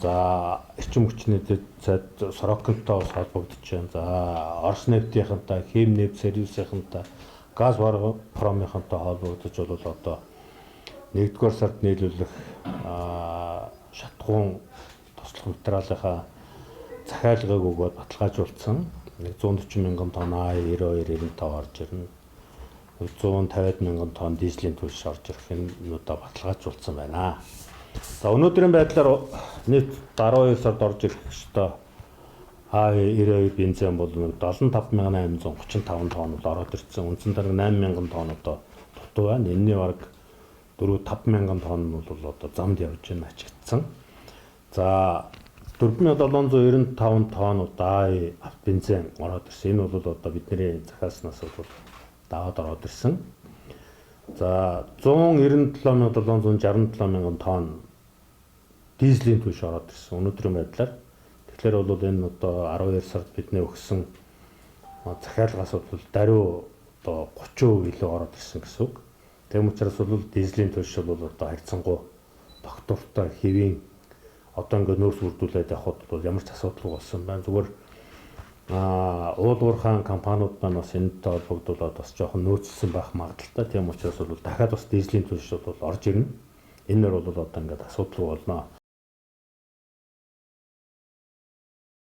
За эрчим хүчний сайд Сороконтой бас холбогдож байна. За Орос нефтийнхэнтэй, Хим нефт сервисийнхэнтэй, газ промынхэнтэй холбогдож бол одоо 1-р сард нийлүүлэх шатхуун туслах материалынхаа захиалгыг өгөөд баталгаажуулсан. 140 мянган тонн А92-95 орж ирнэ. 150 мянган тонн дизелийн түлш орж ирэх юмудаа баталгаажуулсан байна. За өнөөдрийн байдлаар нийт 12 сард орж ирэх ёстой А92 бензин бол 75835 тонн ороод ирсэн. Үндсэн тариг 8000 тонн одоо дутуу байна. Энэний бараг 4-5 мянган тонн бол одоо замд явж байна ачигдсан. За 4795 тонн удаа бензин ороод ирсэн. Энэ бол одоо бидний захиалснаас бол даваад ороод ирсэн. За 197767 мянган тонн дизелийн түлш ороод ирсэн. Өнөөдрийн байдлаар тэгэхээр бол энэ одоо 12 сард бидний өгсөн захиалгаас бол даруй одоо 30% илүү ороод ирсэн гэсэн үг. Тэгм учраас бол дизелийн түлш бол одоо харьцангуй доктортой хэвийн одоо ингээд нөөц бүрдүүлээд явхад бол ямар ч асуудал болсон байна. Зүгээр уулуурхаан компаниуд маань бас энэтэй холбогдуулаад бас жоохон нөөцлсөн байх магадaltaй. Тийм учраас бол дахиад бас дизелийн түлш бол орж ирнэ. Энэ нь бол одоо ингээд асуудал болно.